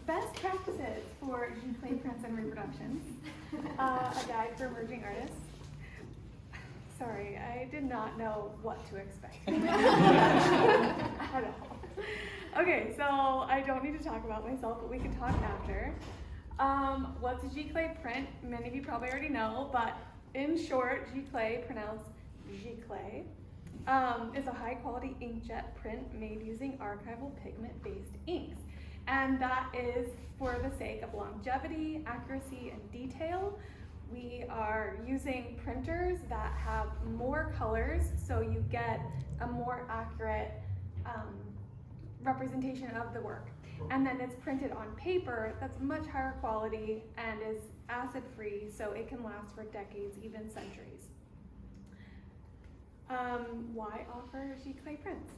best practices for Giclée Prints and Reproductions, a guide for emerging artists. Sorry, I did not know what to expect at all. Okay, so I don't need to talk about myself, but we can talk after. What's a Giclée print? Many of you probably already know, but in short, Giclée, pronounced Giclée, is a high-quality inkjet print made using archival pigment-based inks. And that is for the sake of longevity, accuracy, and detail. We are using printers that have more colors, so you get a more accurate representation of the work. And then it's printed on paper that's much higher quality and is acid-free, so it can last for decades, even centuries. Why offer Giclée prints?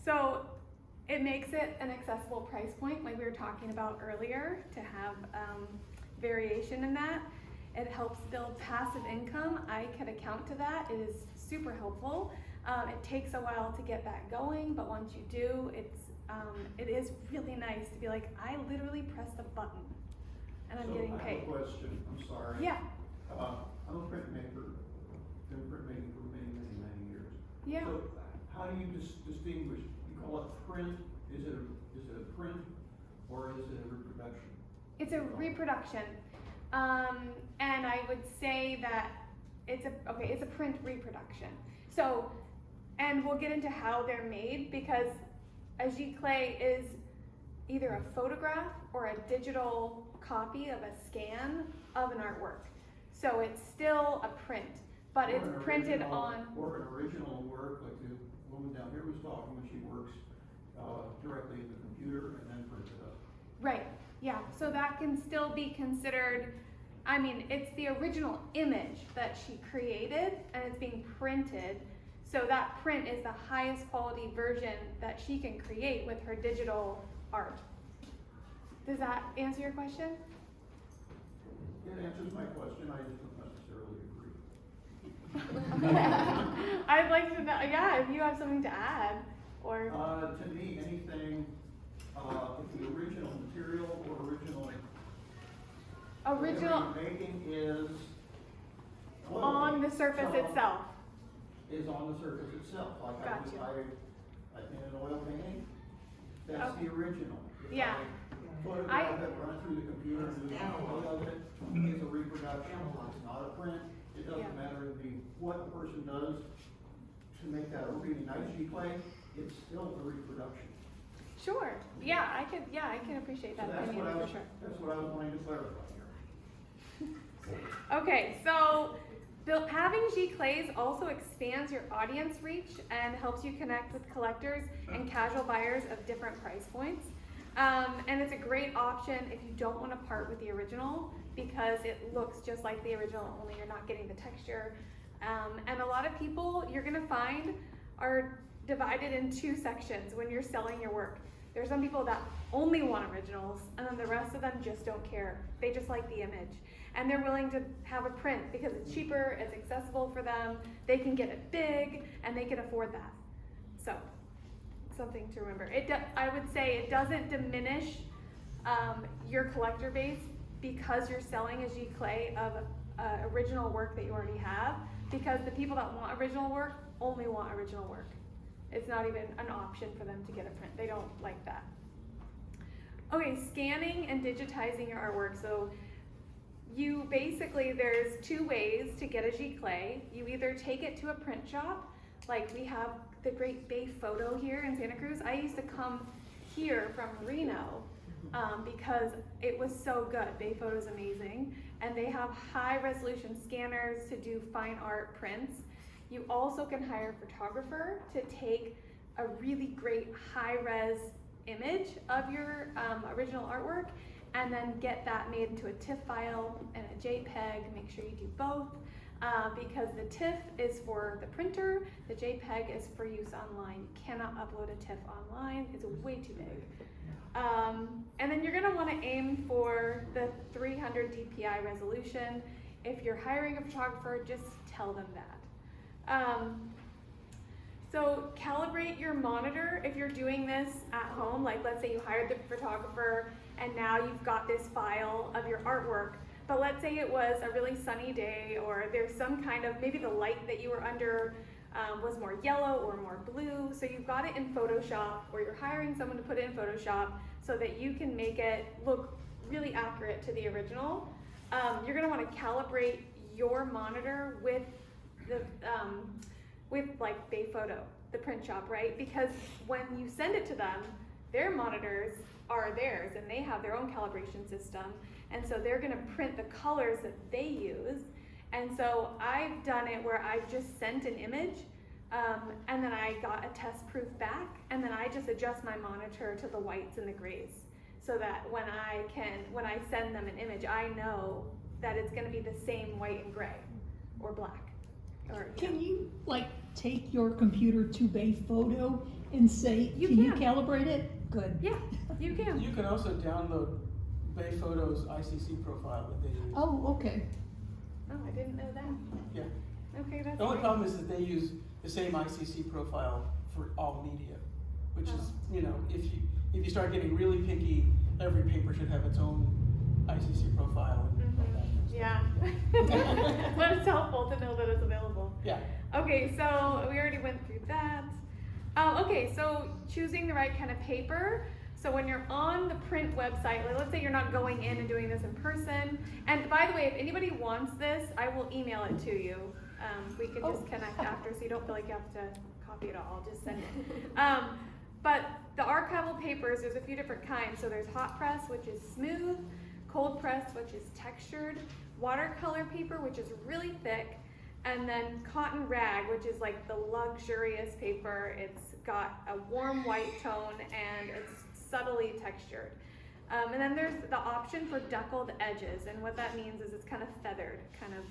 So it makes it an accessible price point, like we were talking about earlier, to have variation in that. It helps build passive income. I can account to that. It is super helpful. It takes a while to get that going, but once you do, it is really nice to be like, I literally pressed a button and I'm getting paid. I have a question, I'm sorry. Yeah. I'm a printmaker, been printmaking for many years. Yeah. So how do you distinguish, you call it print, is it a print or is it a reproduction? It's a reproduction. And I would say that it's a print reproduction. So, and we'll get into how they're made, because a Giclée is either a photograph or a digital copy of a scan of an artwork. So it's still a print, but it's printed on... Or an original work, like the woman down here was talking when she works directly in the computer and then prints it up. Right, yeah, so that can still be considered, I mean, it's the original image that she created and it's being printed. So that print is the highest quality version that she can create with her digital art. Does that answer your question? It answers my question, I just don't necessarily agree. I'd like to know, yeah, if you have something to add, or... To me, anything, if the original material or original making is on the surface itself. Is on the surface itself. Like Gotcha. I painted an oil painting, that's Okay. the original. If Yeah. I photograph it, run it through the computer, and do a photo of it, it's a reproduction, it's not a print. It doesn't Yeah. matter what the person does to make that a really nice Giclée, it's still a reproduction. Sure, yeah, I can appreciate that So that's opinion what for sure. That's what I was wanting to clarify here. Okay, so having Giclées also expands your audience reach and helps you connect with collectors and casual buyers of different price points. And it's a great option if you don't want to part with the original, because it looks just like the original, only you're not getting the texture. And a lot of people, you're going to find, are divided in two sections when you're selling your work. There's some people that only want originals, and then the rest of them just don't care. They just like the image. And they're willing to have a print because it's cheaper, it's accessible for them, they can get it big, and they can afford that. So, something to remember. I would say it doesn't diminish your collector base because you're selling a Giclée of original work that you already have, because the people that want original work only want original work. It's not even an option for them to get a print. They don't like that. Okay, scanning and digitizing your artwork. So you basically, there's two ways to get a Giclée. You either take it to a print shop, like we have the great Bay Photo here in Santa Cruz. I used to come here from Reno because it was so good. Bay Photo is amazing. And they have high resolution scanners to do fine art prints. You also can hire a photographer to take a really great high-res image of your original artwork and then get that made into a TIFF file and a JPEG. Make sure you do both because the TIFF is for the printer, the JPEG is for use online. You cannot upload a TIFF online, it's way too big. And then you're gonna wanna aim for the 300 DPI resolution. If you're hiring a photographer, just tell them that. So calibrate your monitor if you're doing this at home. Like let's say you hired the photographer and now you've got this file of your artwork. But let's say it was a really sunny day, or there's some kind of, maybe the light that you were under was more yellow or more blue. So you've got it in Photoshop, or you're hiring someone to put it in Photoshop so that you can make it look really accurate to the original. You're gonna wanna calibrate your monitor with the, like Bayphoto, the print shop, right? Because when you send it to them, their monitors are theirs and they have their own calibration system. And so they're gonna print the colors that they use. And so I've done it where I've just sent an image and then I got a test proof back, and then I just adjust my monitor to the whites and the grays so that when I send them an image, I know that it's gonna be the same white and gray or black. Or, Can you like take your computer to Bayphoto and say, can you calibrate it? Good. Yeah, you can. You can also download Bayphoto's ICC profile that they use. Oh, okay. Oh, I didn't know that. Yeah. Okay, that's The only great. problem is that they use the same ICC profile for all media, which is, you know, if you start getting really picky, every paper should have its own ICC profile. And all that kind of stuff. Yeah. But it's helpful to know that it's available. Yeah. Okay, so we already went through that. Okay, so choosing the right kind of paper. So when you're on the print website, like let's say you're not going in and doing this in person. And by the way, if anybody wants this, I will email it to you. We can just connect after, so you don't feel like you have to copy it all. I'll just send it. But the archival papers, there's a few different kinds. So there's hot press, which is smooth, cold press, which is textured, watercolor paper, which is really thick, and then cotton rag, which is like the luxurious paper. It's got a warm white tone and it's subtly textured. And then there's the option for deckled edges, and what that means is it's kind of feathered, kind of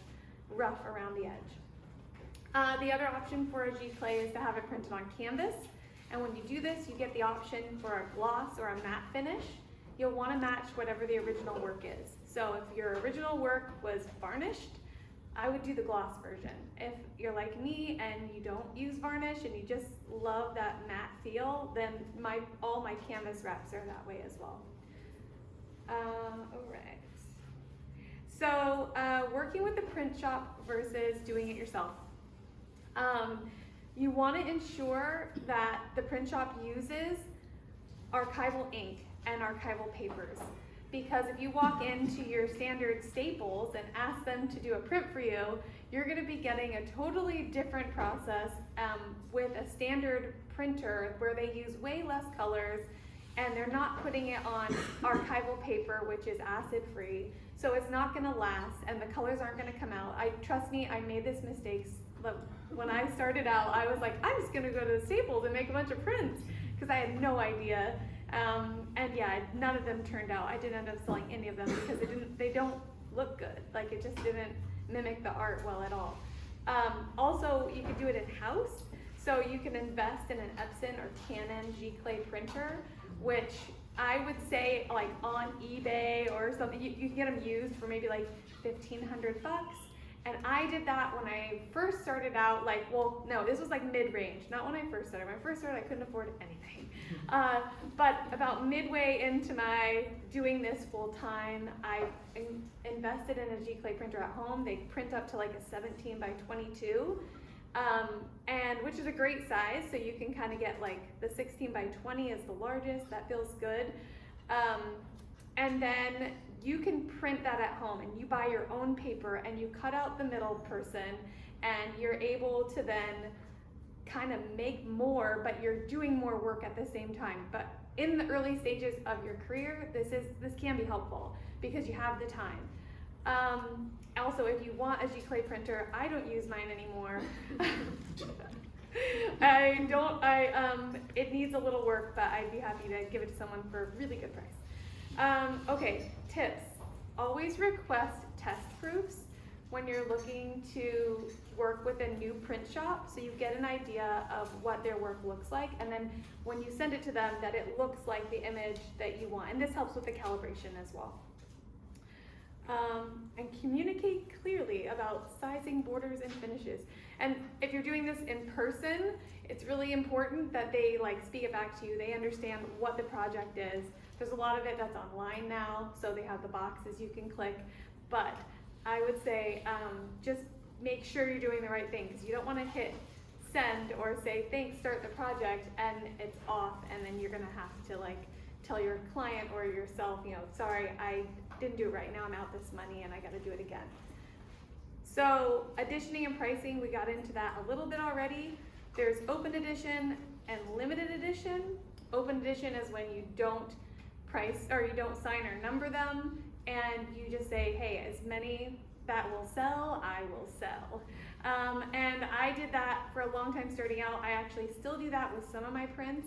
rough around the edge. The other option for a Giclée is to have it printed on canvas, and when you do this, you get the option for a gloss or a matte finish. You'll want to match whatever the original work is. So if your original work was varnished, I would do the gloss version. If you're like me and you don't use varnish and you just love that matte feel, then all my canvas wraps are that way as well. All right. So working with the print shop versus doing it yourself. You want to ensure that the print shop uses archival ink and archival papers. Because if you walk into your standard Staples and ask them to do a print for you, you're going to be getting a totally different process with a standard printer where they use way less colors and they're not putting it on archival paper, which is acid-free. So it's not going to last and the colors aren't going to come out. Trust me, I made this mistake. When I started out, I was like, I'm just going to go to the Staples and make a bunch of prints because I had no idea. And yeah, none of them turned out. I didn't end up selling any of them because they don't look good. Like it just didn't mimic the art well at all. Also, you could do it in-house. So you can invest in an Epson or Canon Giclée printer, which I would say like on eBay or something, you can get them used for maybe like $1,500. And I did that when I first started out, this was like mid-range, not when I first started. When I first started, I couldn't afford anything. But about midway into my doing this full time, I invested in a Giclée printer at home. They print up to like a 17 by 22, and which is a great size. So you can kind of get like the 16 by 20 is the largest. That feels good. And then you can print that at home and you buy your own paper and you cut out the middle person and you're able to then kind of make more, but you're doing more work at the same time. But in the early stages of your career, this can be helpful because you have the time. Also, if you want a Giclée printer, I don't use mine anymore. It needs a little work, but I'd be happy to give it to someone for a really good price. Okay, tips. Always request test proofs when you're looking to work with a new print shop so you get an idea of what their work looks like, and then when you send it to them that it looks like the image that you want, and this helps with the calibration as well. And communicate clearly about sizing, borders, and finishes. And if you're doing this in person, it's really important that they speak it back to you. They understand what the project is. There's a lot of it that's online now, so they have the boxes you can click, but I would say just make sure you're doing the right thing, because you don't want to hit send or say thanks, start the project, and it's off, and then you're gonna have to like tell your client or yourself, you know, sorry, I didn't do it right, now I'm out this money and I gotta do it again. So editioning and pricing, we got into that a little bit already. There's open edition and limited edition. Open edition is when you don't price, or you don't sign or number them, and you just say, hey, as many that will sell, I will sell. And I did that for a long time starting out. I actually still do that with some of my prints,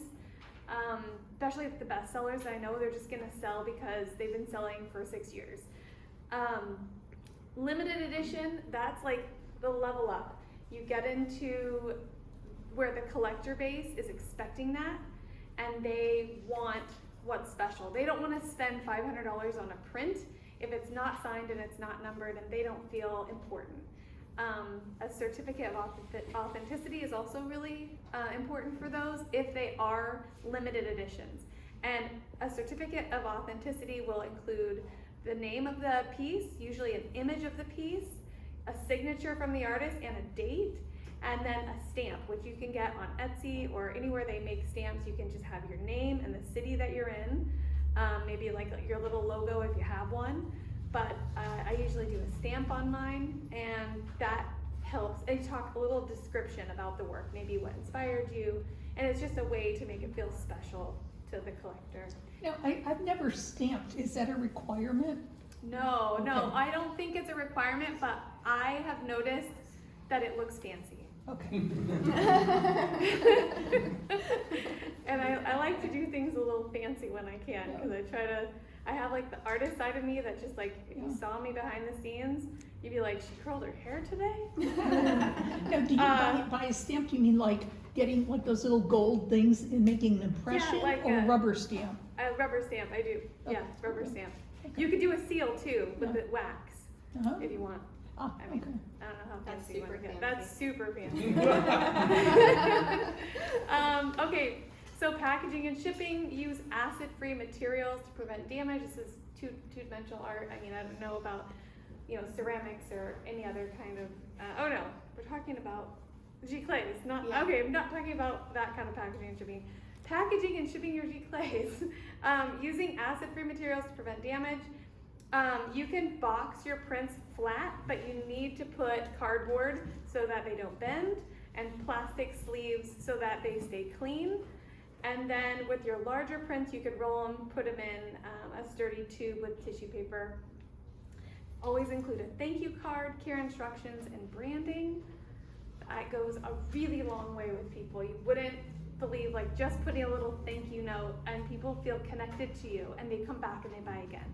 especially with the best sellers. I know they're just gonna sell because they've been selling for 6 years. Limited edition, that's like the level up. You get into where the collector base is expecting that, and they want what's special. They don't want to spend $500 on a print if it's not signed and it's not numbered and they don't feel important. A certificate of authenticity is also really important for those if they are limited editions. And a certificate of authenticity will include the name of the piece, usually an image of the piece, a signature from the artist and a date, and then a stamp, which you can get on Etsy or anywhere they make stamps. You can just have your name and the city that you're in, maybe like your little logo if you have one. But I usually do a stamp on mine, and that helps. And you talk a little description about the work, maybe what inspired you, and it's just a way to make it feel special to the collector. Now, I've never stamped. Is that a requirement? No, no, Okay. I don't think it's a requirement, but I have noticed that it looks fancy. Okay. And I like to do things a little fancy when I can, because I have like the artist side of me that just like, if you saw me behind the scenes, you'd be like, she curled her hair today? Now, do you buy a stamp? Do you mean like getting like those little gold things and making an impression, like or a- a rubber stamp? A rubber stamp, I do. Yeah, rubber stamp. You could do a seal too with the wax Uh-huh. if you want. Ah, I mean, okay. I don't know how That's fancy you want to super get. fancy. That's super fancy. Okay, so packaging and shipping, use acid-free materials to prevent damage. This is two-dimensional art. I mean, I don't know about, ceramics or any other kind of, oh no, we're talking about Giclées, not, Yeah. okay, I'm not talking about that kind of packaging and shipping. Packaging and shipping your Giclées. Using acid-free materials to prevent damage. You can box your prints flat, but you need to put cardboard so that they don't bend, and plastic sleeves so that they stay clean. And then with your larger prints, you could roll them, put them in a sturdy tube with tissue paper. Always include a thank you card, care instructions, and branding. That goes a really long way with people. You wouldn't believe, like, just putting a little thank you note and people feel connected to you and they come back and they buy again.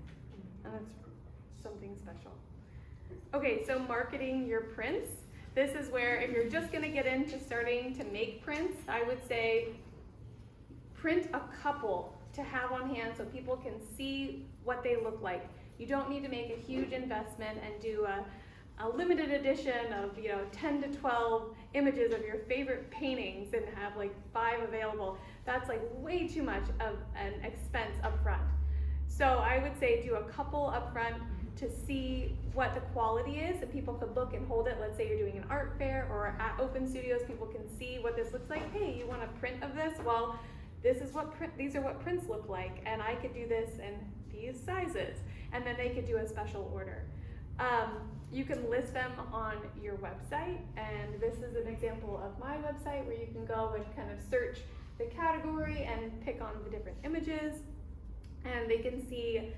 And that's something special. Okay, so marketing your prints. This is where, if you're just gonna get into starting to make prints, I would say print a couple to have on hand so people can see what they look like. You don't need to make a huge investment and do a limited edition of 10 to 12 images of your favorite paintings and have like 5 available. That's like way too much of an expense up front. So I would say do a couple up front to see what the quality is, and people could look and hold it. Let's say you're doing an art fair or at open studios, people can see what this looks like. Hey, you want a print of this? Well, these are what prints look like, and I could do this in these sizes, and then they could do a special order. You can list them on your website, and this is an example of my website where you can go and kind of search the category and pick on the different images, and they can see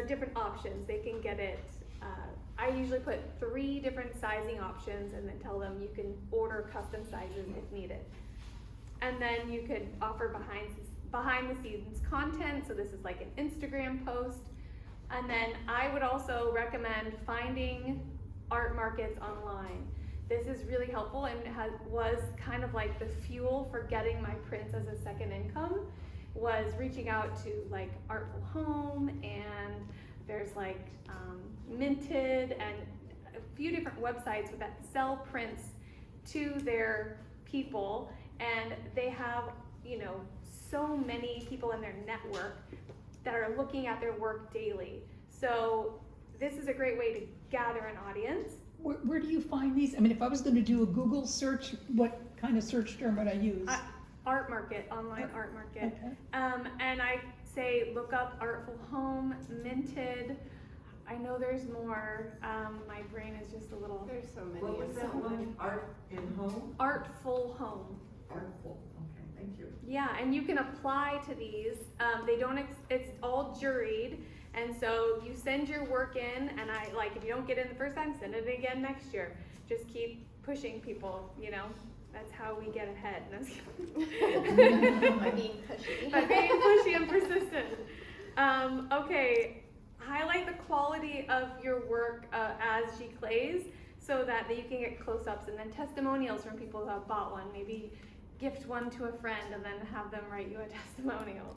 different options. They can get it, I usually put 3 different sizing options and then tell them you can order custom sizes if needed. And then you could offer behind the scenes content, so this is like an Instagram post. And then I would also recommend finding art markets online. This is really helpful and was kind of like the fuel for getting my prints as a second income, was reaching out to like Artful Home, and there's like Minted and a few different websites that sell prints to their people, and they have so many people in their network that are looking at their work daily. So this is a great way to gather an audience. Where do you find these? I mean, if I was gonna do a Google search, what kind of search term would I use? Art market, online art market. Okay. And I say look up Artful Home, Minted. I know there's more. My brain is just a little. There's so many. What was that one? Art in home? Artful Home. Artful, okay, thank you. Yeah, and you can apply to these. They don't. It's all juried, and so you send your work in, and if you don't get in the first time, send it again next year. Just keep pushing people. You know, that's how we get ahead. By being pushy. By being pushy and persistent. Okay. Highlight the quality of your work as Giclées so that you can get close-ups, and then testimonials from people who have bought one. Maybe gift one to a friend and then have them write you a testimonial.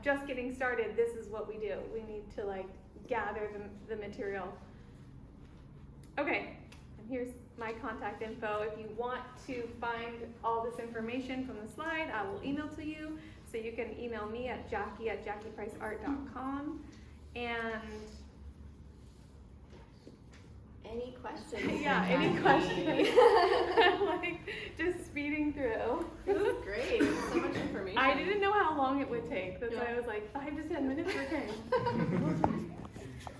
Just getting started, this is what we do. We need to gather the material. Okay, and here's my contact info. If you want to find all this information from the slide, I will email to you. So you can email me at Jackie@JackiePriceArt.com. And Any questions? yeah, any questions? Just speeding through. This is great. So much information. I didn't know how long it would take. That's why I was like 5 to 10 minutes. Okay.